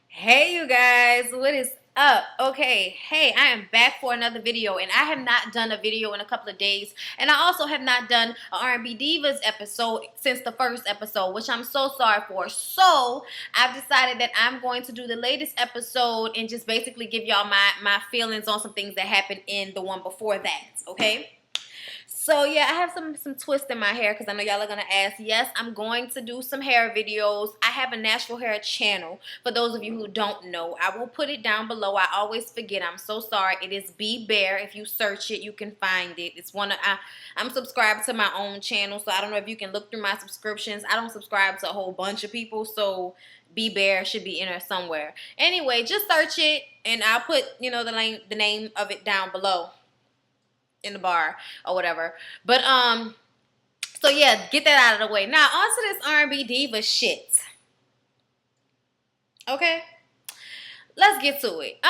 Hey you guys, what is up? Okay, hey, I am back for another video, and I have not done a video in a couple of days, and I also have not done an R&B Divas episode since the first episode, which I'm so sorry for. So I've decided that I'm going to do the latest episode and just basically give y'all my feelings on some things that happened in the one before that. Okay. So yeah, I have some twist in my hair because I know y'all are gonna ask. Yes, I'm going to do some hair videos. I have a natural hair channel. For those of you who don't know, I will put it down below. I always forget. I'm so sorry. It is Be Bare. If you search it, you can find it. It's I'm subscribed to my own channel, so I don't know if you can look through my subscriptions. I don't subscribe to a whole bunch of people, so Be Bare should be in there somewhere. Anyway, just search it, and I'll put the name of it down below in the bar or whatever. But so yeah, get that out of the way. Now on to this R&B diva shit. Okay, let's get to it.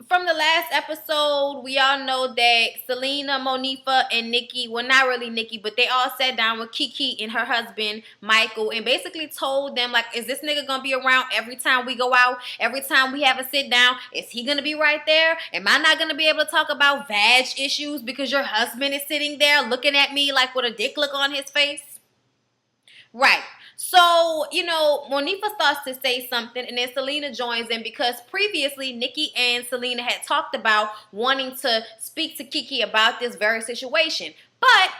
From the last episode, we all know that Selena, Monifa, and Nikki, well, not really Nikki, but they all sat down with Kiki and her husband, Michael, and basically told them, like, is this nigga gonna be around every time we go out? Every time we have a sit down, is he gonna be right there? Am I not gonna be able to talk about vag issues because your husband is sitting there looking at me like with a dick look on his face? Right. So, Monifa starts to say something, and then Selena joins in because previously Nikki and Selena had talked about wanting to speak to Kiki about this very situation. But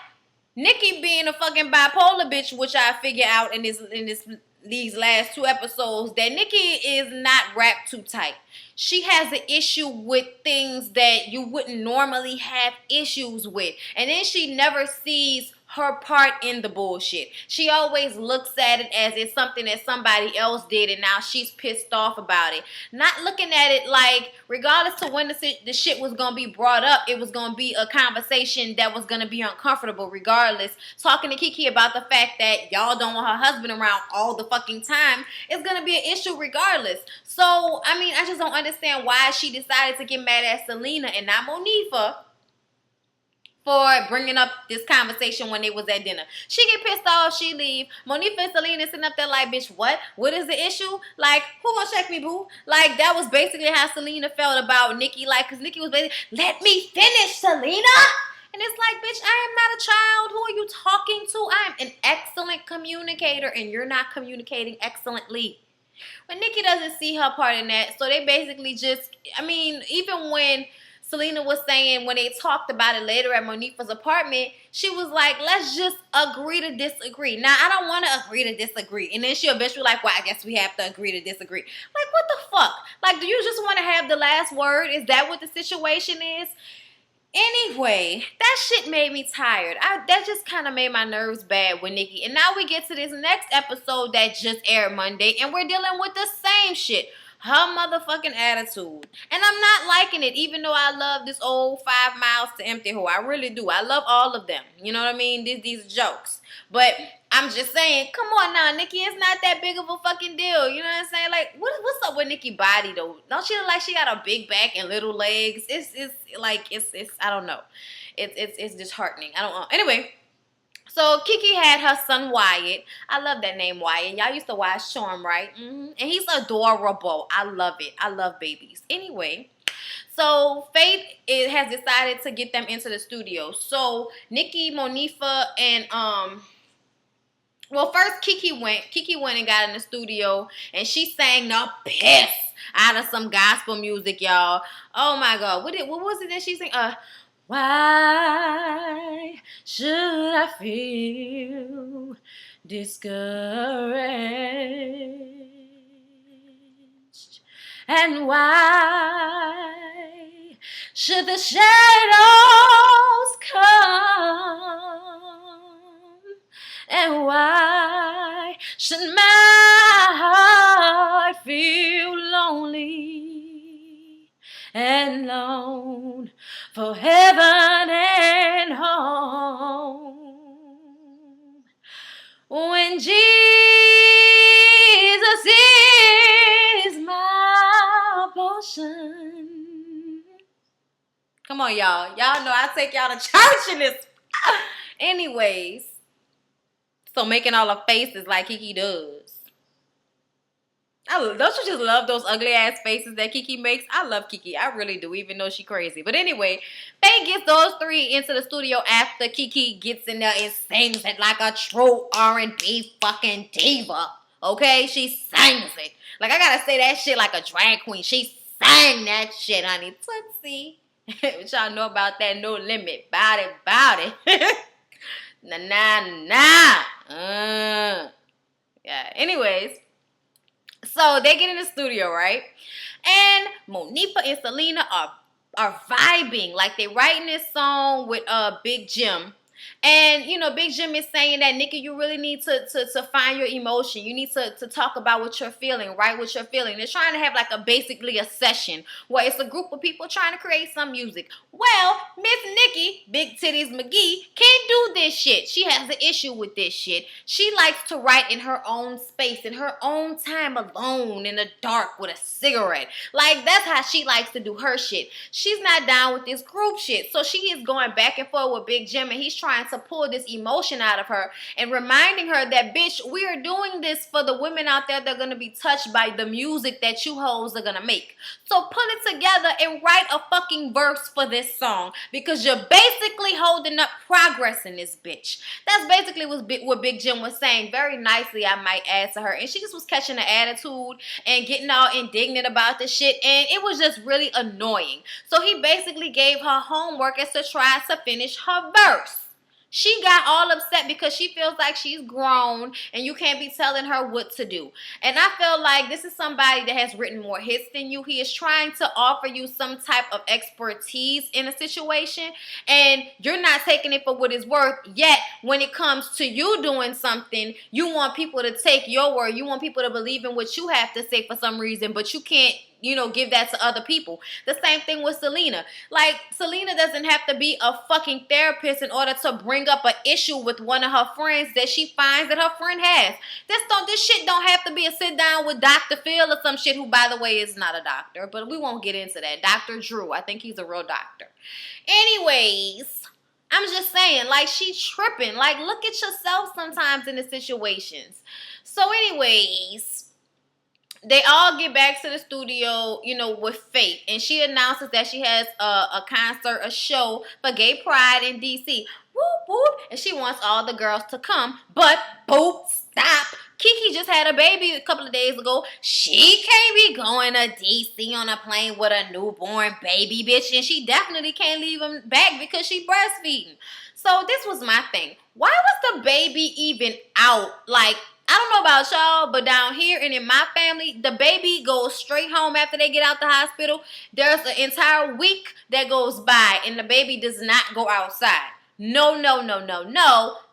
Nikki being a fucking bipolar bitch, which I figure out in these last two episodes, that Nikki is not wrapped too tight. She has an issue with things that you wouldn't normally have issues with. And then she never sees her part in the bullshit. She always looks at it as it's something that somebody else did and now she's pissed off about it. Not looking at it like, regardless to when the shit was going to be brought up, it was going to be a conversation that was going to be uncomfortable regardless. Talking to Kiki about the fact that y'all don't want her husband around all the fucking time is going to be an issue regardless. So, I mean, I just don't understand why she decided to get mad at Selena and not Monifa for bringing up this conversation when they was at dinner. She get pissed off, she leave. Monifa and Selena sitting up there like, bitch, what? What is the issue? Like, who gonna check me, boo? Like, that was basically how Selena felt about Nikki. Like, because Nikki was basically, let me finish, Selena! And it's like, bitch, I am not a child. Who are you talking to? I am an excellent communicator, and you're not communicating excellently. But Nikki doesn't see her part in that. So they basically just, I mean, even when Selena was saying, when they talked about it later at Monifa's apartment, she was like, let's just agree to disagree. Now, I don't want to agree to disagree. And then she eventually like, well, I guess we have to agree to disagree. Like, what the fuck? Like, do you just want to have the last word? Is that what the situation is? Anyway, that shit made me tired. That just kind of made my nerves bad with Nikki. And now we get to this next episode that just aired Monday, and we're dealing with the same shit. Her motherfucking attitude. And I'm not liking it, even though I love this old 5 Miles to Empty Hoe. I really do. I love all of them. You know what I mean? These jokes. But I'm just saying, come on now, Nikki. It's not that big of a fucking deal. You know what I'm saying? Like, what's up with Nikki body, though? Don't she look like she got a big back and little legs? It's I don't know. It's disheartening. I don't know. Anyway. So Kiki had her son Wyatt. I love that name, Wyatt. Y'all used to watch Charm, right? And he's adorable. I love it. I love babies. Anyway, so Faith has decided to get them into the studio. So Nikki, Monifa, and well, first Kiki went. Kiki went and got in the studio, and she sang the piss out of some gospel music, y'all. Oh my God, what was it that she sang? Why should I feel discouraged? And why should the shadows come? And why should my heart feel lonely and lone for heaven and home? When Jesus is my portion. Come on, y'all. Y'all know I take y'all to church in this. Anyways, so making all the faces like Kiki does. Don't you just love those ugly ass faces that Kiki makes? I love Kiki. I really do, even though she crazy. But anyway, Faye gets those three into the studio after Kiki gets in there and sings it like a true R&B fucking diva. Okay? She sings it. Like, I gotta say that shit like a drag queen. She sang that shit, honey. Tootsie. What y'all know about that No Limit? Bout it. Nah. Yeah, anyways. So they get in the studio, right? And Monifa and Selena are vibing. Like they writing this song with Big Jim. And, you know, Big Jim is saying that, Nikki, you really need to find your emotion. You need to talk about what you're feeling, write what you're feeling. They're trying to have like basically a session where it's a group of people trying to create some music. Well, Miss Nikki, Big Titties McGee, can't do this shit. She has an issue with this shit. She likes to write in her own space, in her own time alone, in the dark with a cigarette. Like, that's how she likes to do her shit. She's not down with this group shit. So she is going back and forth with Big Jim, and he's trying to pull this emotion out of her and reminding her that, bitch, we are doing this for the women out there that are going to be touched by the music that you hoes are going to make. So put it together and write a fucking verse for this song, because you're basically holding up progress in this bitch. That's basically what Big Jim was saying, very nicely, I might add, to her. And she just was catching the attitude and getting all indignant about the shit, and it was just really annoying. So he basically gave her homework as to try to finish her verse. She got all upset because she feels like she's grown and you can't be telling her what to do. And I feel like this is somebody that has written more hits than you. He is trying to offer you some type of expertise in a situation, and you're not taking it for what it's worth. Yet, when it comes to you doing something, you want people to take your word. You want people to believe in what you have to say for some reason, but you can't, you know, give that to other people. The same thing with Selena. Like, Selena doesn't have to be a fucking therapist in order to bring up an issue with one of her friends that she finds that her friend has. This shit don't have to be a sit down with Dr. Phil or some shit, who, by the way, is not a doctor, but we won't get into that. Dr. Drew, I think he's a real doctor. Anyways, I'm just saying, like, she tripping. Like, look at yourself sometimes in the situations. So anyways, they all get back to the studio, you know, with Faith. And she announces that she has a concert, a show for Gay Pride in D.C. Whoop, whoop. And she wants all the girls to come. But, boop, stop. Kiki just had a baby a couple of days ago. She can't be going to D.C. on a plane with a newborn baby, bitch. And she definitely can't leave him back because she breastfeeding. So this was my thing. Why was the baby even out? Like, I don't know about y'all, but down here and in my family, the baby goes straight home after they get out the hospital. There's an entire week that goes by and the baby does not go outside. No.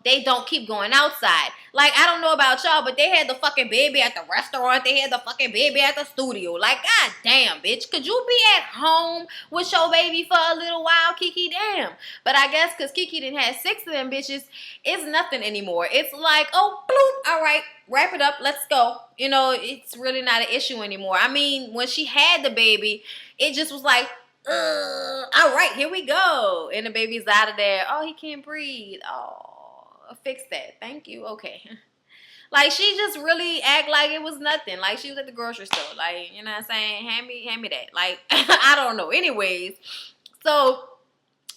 They don't keep going outside. Like, I don't know about y'all, but they had the fucking baby at the restaurant. They had the fucking baby at the studio. Like, god damn, bitch. Could you be at home with your baby for a little while, Kiki? Damn. But I guess because Kiki didn't have 6 of them bitches, it's nothing anymore. It's like, oh, bloop, all right, wrap it up, let's go. You know, it's really not an issue anymore. I mean, when she had the baby, it just was like, all right, here we go. And the baby's out of there. Oh, he can't breathe. Oh, fix that. Thank you. Okay. Like, she just really act like it was nothing. Like, she was at the grocery store. Like, you know what I'm saying? Hand me that. Like, I don't know. Anyways, so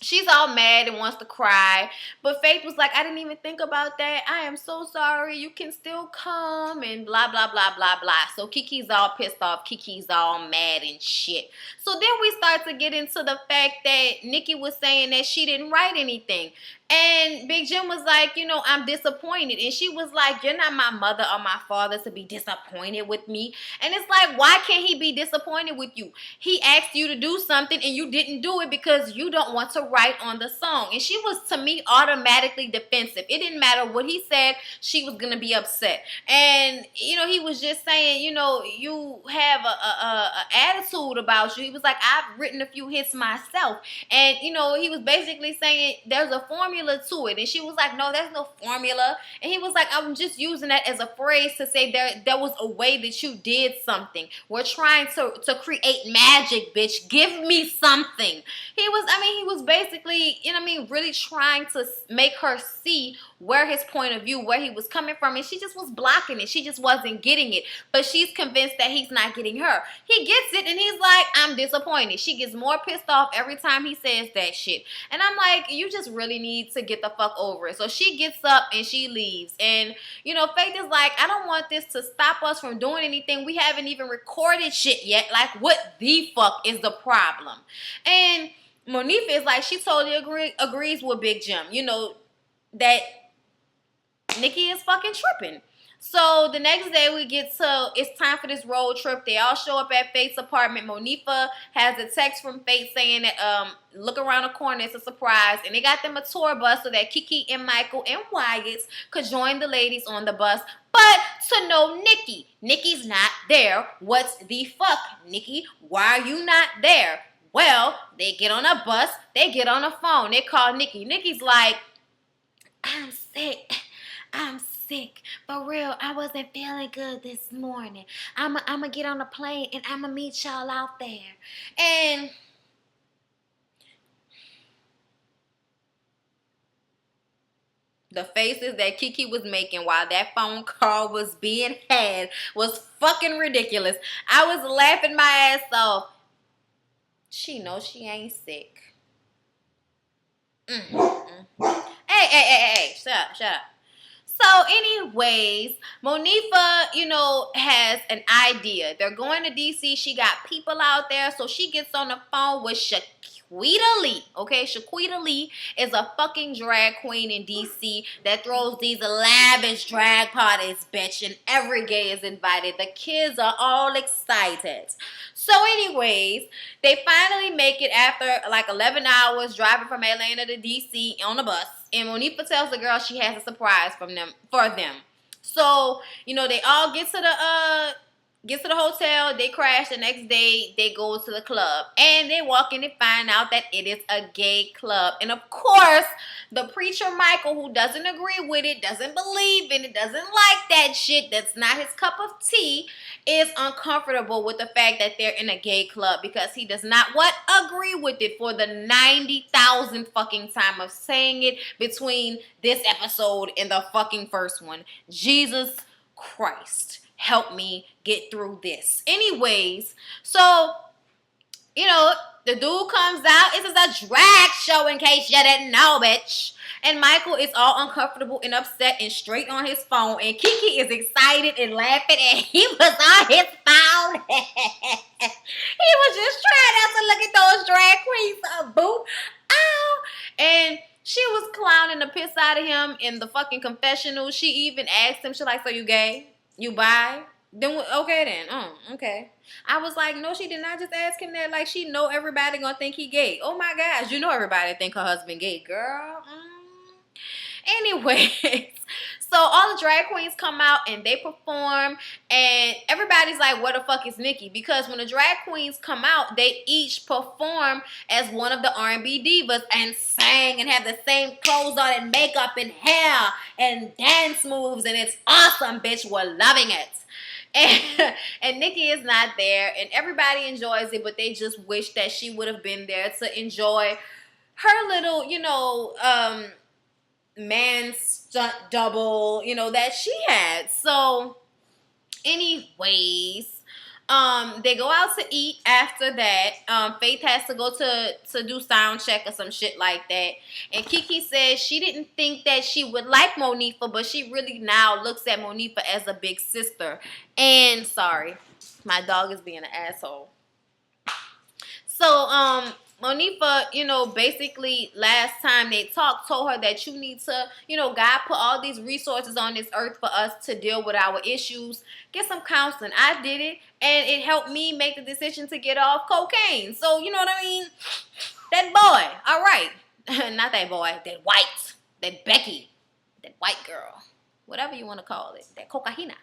she's all mad and wants to cry. But Faith was like, I didn't even think about that. I am so sorry. You can still come and blah, blah, blah, blah, blah. So Kiki's all pissed off. Kiki's all mad and shit. So then we start to get into the fact that Nikki was saying that she didn't write anything. And Big Jim was like, you know, I'm disappointed. And she was like, you're not my mother or my father to be disappointed with me. And it's like, why can't he be disappointed with you? He asked you to do something and you didn't do it because you don't want to write on the song. And she was, to me, automatically defensive. It didn't matter what he said. She was going to be upset. And, you know, he was just saying, you know, you have a attitude about you. He was like, I've written a few hits myself. And, you know, he was basically saying there's a formula to it. And she was like, no, there's no formula. And he was like, I'm just using that as a phrase to say there was a way that you did something. We're trying to create magic, bitch. Give me something. He was basically, you know what I mean, really trying to make her see where his point of view, where he was coming from, and she just was blocking it. She just wasn't getting it. But she's convinced that he's not getting her. He gets it, and he's like, I'm disappointed. She gets more pissed off every time he says that shit. And I'm like, you just really need to get the fuck over it. So she gets up and she leaves. And, you know, Faith is like, I don't want this to stop us from doing anything. We haven't even recorded shit yet. Like, what the fuck is the problem? And Monifa is like, she totally agrees with Big Jim. You know, that Nikki is fucking tripping. So the next day we get to, it's time for this road trip. They all show up at Faith's apartment. Monifa has a text from Faith saying that look around the corner, it's a surprise. And they got them a tour bus so that Kiki and Michael and Wyatt could join the ladies on the bus. But to no Nikki. Nikki's not there. What's the fuck, Nikki? Why are you not there? Well, they get on a bus, they get on a phone, they call Nikki. Nikki's like, I'm sick. I'm sick. For real, I wasn't feeling good this morning. I'm going to get on a plane and I'm going to meet y'all out there. And the faces that Kiki was making while that phone call was being had was fucking ridiculous. I was laughing my ass off. She knows she ain't sick. Hey. Shut up. So anyways, Monifa, you know, has an idea. They're going to DC. She got people out there. So she gets on the phone with Shaquita Lee. Okay, Shaquita Lee is a fucking drag queen in DC that throws these lavish drag parties, bitch. And every gay is invited. The kids are all excited. So anyways, they finally make it after like 11 hours driving from Atlanta to DC on a bus. And Monifa tells the girl she has a surprise for them. So, you know, they all get to the hotel, they crash the next day, they go to the club. And they walk in and find out that it is a gay club. And of course, the preacher Michael, who doesn't agree with it, doesn't believe in it, doesn't like that shit, that's not his cup of tea, is uncomfortable with the fact that they're in a gay club because he does not agree with it for the 90,000 fucking time of saying it between this episode and the fucking first one. Jesus Christ, help me get through this. Anyways, so, you know, the dude comes out. This is a drag show in case you didn't know, bitch. And Michael is all uncomfortable and upset and straight on his phone. And Kiki is excited and laughing. And he was on his phone. He was just trying not to look at those drag queens. Boop. Ow. And she was clowning the piss out of him in the fucking confessional. She even asked him, she's like, so you gay? You bi? Then okay then. Oh, okay. I was like, no, she did not just ask him that. Like, she know everybody gonna think he gay. Oh my gosh, you know everybody think her husband gay, girl. Anyways, so all the drag queens come out and they perform, and everybody's like, where the fuck is Nikki? Because when the drag queens come out, they each perform as one of the R&B divas and sang and have the same clothes on and makeup and hair and dance moves, and it's awesome, bitch. We're loving it. And Nikki is not there, and everybody enjoys it, but they just wish that she would have been there to enjoy her little, you know, man stunt double, you know, that she had. So, anyways, they go out to eat after that. Faith has to go to do sound check or some shit like that. And Kiki says she didn't think that she would like Monifa, but she really now looks at Monifa as a big sister. And sorry, my dog is being an asshole. So, Monifa, you know, basically last time they talked, told her that you need to, you know, God put all these resources on this earth for us to deal with our issues. Get some counseling. I did it, and it helped me make the decision to get off cocaine. So, you know what I mean? That boy, all right. Not that boy, that white, that Becky, that white girl, whatever you want to call it, that cocaína.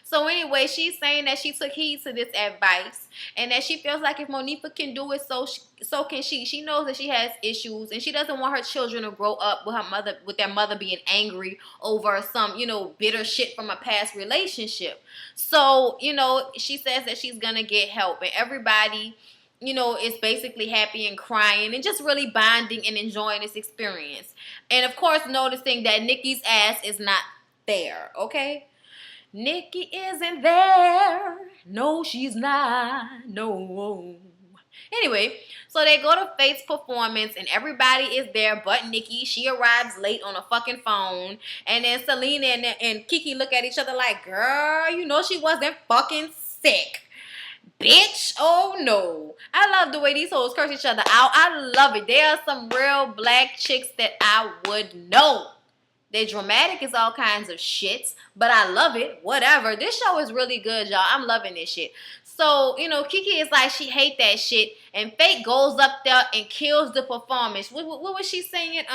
So anyway, she's saying that she took heed to this advice and that she feels like if Monifa can do it, so can she. She knows that she has issues and she doesn't want her children to grow up with their mother being angry over some, you know, bitter shit from a past relationship. So, you know, she says that she's gonna get help, and everybody is basically happy and crying and just really bonding and enjoying this experience. And of course, noticing that Nikki's ass is not there, okay? Nikki isn't there. No, she's not. No. Anyway, so they go to Faith's performance and everybody is there but Nikki. She arrives late on a fucking phone. And then Selena and Kiki look at each other like, girl, you know she wasn't fucking sick. Bitch, oh no. I love the way these hoes curse each other out. I love it. There are some real black chicks that I would know. They're dramatic as all kinds of shit, but I love it. Whatever. This show is really good, y'all. I'm loving this shit. So, Kiki is like, she hate that shit. And Faith goes up there and kills the performance. What was she singing?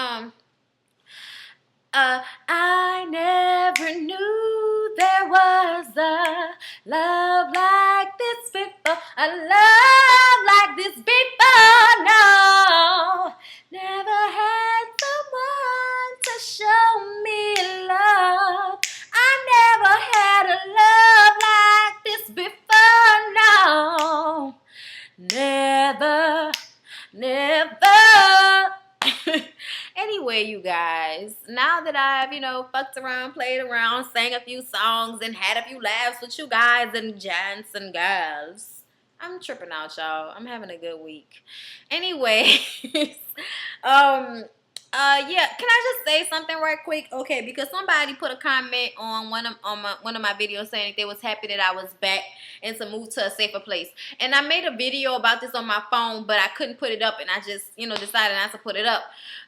I never knew there was a love like this before. A love like this before, no. Never had someone to show me love. I never had a love like this before, no. Never. Anyway, you guys, now that I've, fucked around, played around, sang a few songs, and had a few laughs with you guys and gents and girls, I'm tripping out, y'all. I'm having a good week. Anyway, yeah, can I just say something right quick? Okay, because somebody put a comment on one of my videos saying that they was happy that I was back and to move to a safer place. And I made a video about this on my phone, but I couldn't put it up, and I just, decided not to put it up.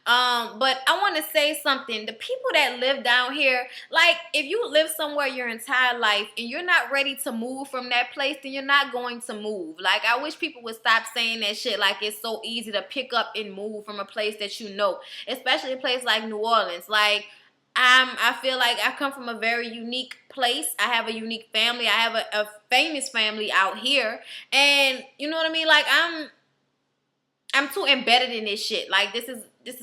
But I want to say something. The people that live down here, like, if you live somewhere your entire life and you're not ready to move from that place, then you're not going to move. Like, I wish people would stop saying that shit like it's so easy to pick up and move from a place that you know, especially a place like New Orleans. Like, I feel like I come from a very unique place. I have a unique family. I have a famous family out here. And you know what I mean? Like, I'm too embedded in this shit. Like, this is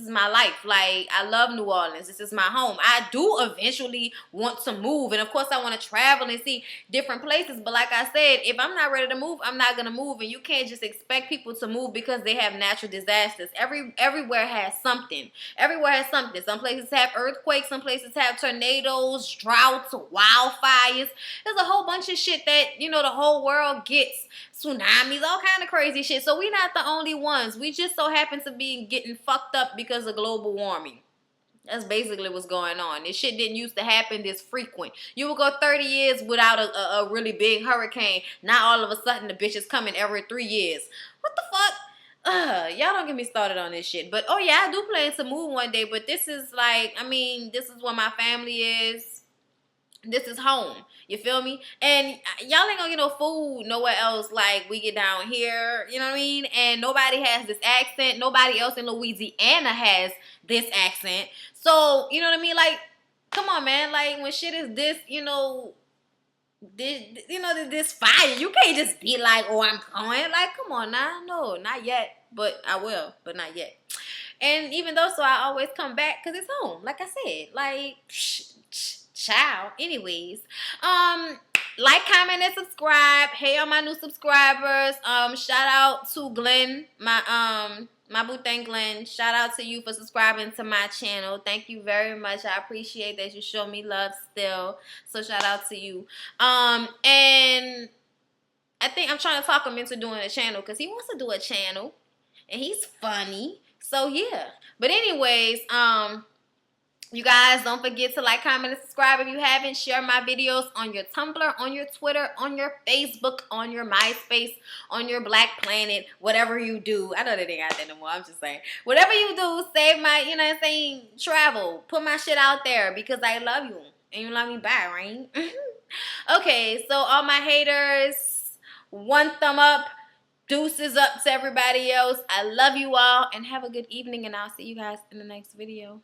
my life. Like, I love New Orleans. This is my home. I do eventually want to move. And, of course, I want to travel and see different places. But like I said, if I'm not ready to move, I'm not going to move. And you can't just expect people to move because they have natural disasters. Everywhere has something. Everywhere has something. Some places have earthquakes. Some places have tornadoes, droughts, wildfires. There's a whole bunch of shit that, the whole world gets. Tsunamis, all kind of crazy shit. So we're not the only ones. We just so happen to be getting fucked up because of global warming. That's basically what's going on. This shit didn't used to happen this frequent. You would go 30 years without a really big hurricane. Now all of a sudden the bitch is coming every 3 years. What the fuck? Y'all don't get me started on this shit. But, oh yeah, I do plan to move one day. But this is like, this is where my family is. This is home. You feel me? And y'all ain't gonna get no food nowhere else like we get down here. You know what I mean? And nobody has this accent. Nobody else in Louisiana has this accent. So, you know what I mean? Like, come on, man. Like, when shit is this, this fire, you can't just be like, oh, I'm going. Like, come on now. No, not yet. But I will. But not yet. And even though, so I always come back because it's home. Like I said. Like, ciao. Anyways, like, comment, and subscribe. Hey, all my new subscribers. Shout out to Glenn, my boo thing Glenn. Shout out to you for subscribing to my channel. Thank you very much. I appreciate that you show me love still. So shout out to you. And I think I'm trying to talk him into doing a channel because he wants to do a channel, and he's funny. So yeah. But anyways, you guys, don't forget to like, comment, and subscribe if you haven't. Share my videos on your Tumblr, on your Twitter, on your Facebook, on your MySpace, on your Black Planet, whatever you do. I know they ain't got that no more. I'm just saying. Whatever you do, save my, travel. Put my shit out there because I love you. And you love me back, right? Okay, so all my haters, one thumb up. Deuces up to everybody else. I love you all and have a good evening, and I'll see you guys in the next video.